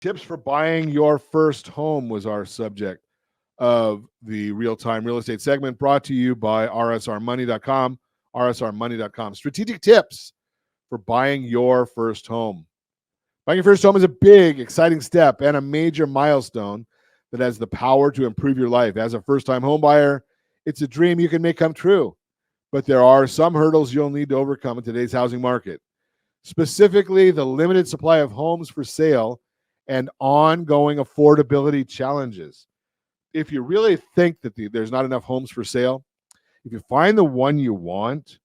Tips for buying your first home was our subject of the real time real estate segment brought to you by rsrmoney.com. rsrmoney.com. Strategic tips for buying your first home. Buying your first home is a big, exciting step and a major milestone that has the power to improve your life. As a first time home buyer, it's a dream you can make come true. But there are some hurdles you'll need to overcome in today's housing market, specifically the limited supply of homes for sale and ongoing affordability challenges. If you really think that there's not enough homes for sale, if you find the one you want,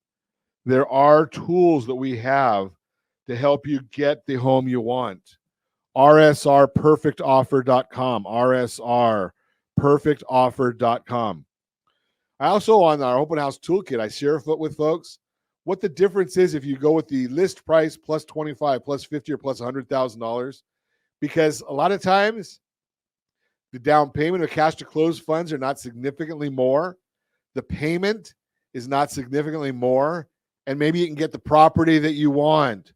there are tools that we have to help you get the home you want. rsrperfectoffer.com. rsrperfectoffer.com. I also, on our open house toolkit, I share with folks what the difference is if you go with the list price plus 25, plus 50, or plus $100,000. Because a lot of times the down payment or cash to close funds are not significantly more. The payment is not significantly more. And maybe you can get the property that you want.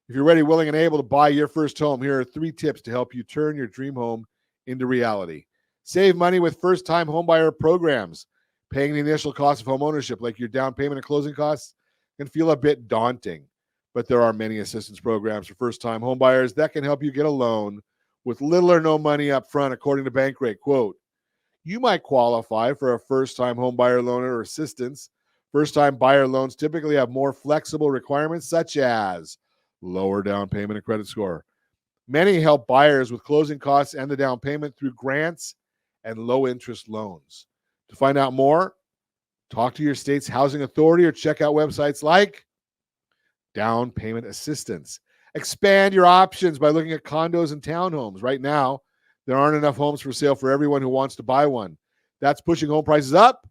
If you're ready, willing, and able to buy your first home, here are 3 tips to help you turn your dream home into reality. Save money with first-time homebuyer programs. Paying the initial cost of home ownership, like your down payment and closing costs, can feel a bit daunting. But there are many assistance programs for first-time homebuyers that can help you get a loan with little or no money up front, according to Bankrate. Quote, you might qualify for a first-time homebuyer loan or assistance. First-time buyer loans typically have more flexible requirements, such as lower down payment and credit score. Many help buyers with closing costs and the down payment through grants and low-interest loans. To find out more, talk to your state's housing authority or check out websites like Down Payment Assistance. Expand your options by looking at condos and townhomes. Right now, there aren't enough homes for sale for everyone who wants to buy one. That's pushing home prices up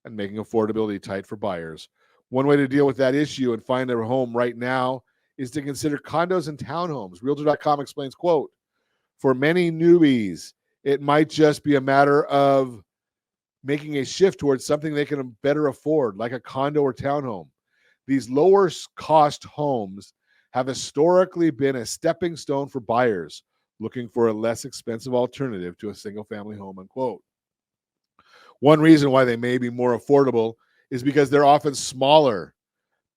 and making affordability tight for buyers. One way to deal with that issue and find a home right now is to consider condos and townhomes. Realtor.com explains, quote, for many newbies, it might just be a matter of making a shift towards something they can better afford, like a condo or townhome. These lower cost homes have historically been a stepping stone for buyers looking for a less expensive alternative to a single family home, unquote. One reason why they may be more affordable is because they're often smaller,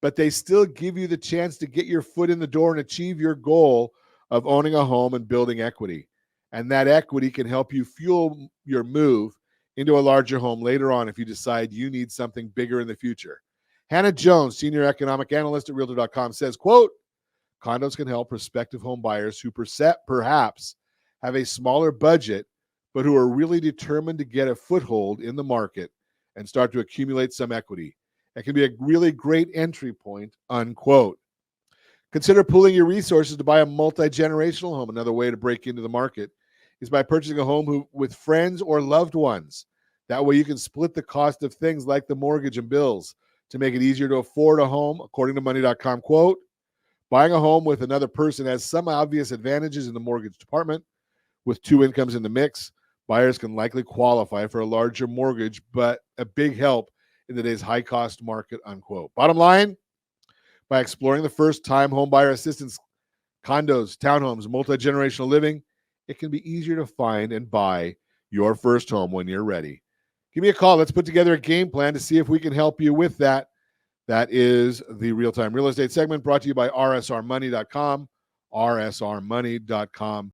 but they still give you the chance to get your foot in the door and achieve your goal of owning a home and building equity. And that equity can help you fuel your move into a larger home later on if you decide you need something bigger in the future. Hannah Jones, senior economic analyst at Realtor.com, says, quote, condos can help prospective home buyers who perhaps have a smaller budget, but who are really determined to get a foothold in the market and start to accumulate some equity. It can be a really great entry point, unquote. Consider pooling your resources to buy a multi-generational home. Another way to break into the market is by purchasing a home with friends or loved ones. That way you can split the cost of things like the mortgage and bills to make it easier to afford a home. According to money.com, quote, buying a home with another person has some obvious advantages in the mortgage department. With 2 incomes in the mix, buyers can likely qualify for a larger mortgage, but a big help in today's high-cost market, unquote. Bottom line, by exploring the first-time homebuyer assistance, condos, townhomes, multi-generational living, it can be easier to find and buy your first home when you're ready. Give me a call. Let's put together a game plan to see if we can help you with that. That is the Real-Time Real Estate segment brought to you by rsrmoney.com, rsrmoney.com.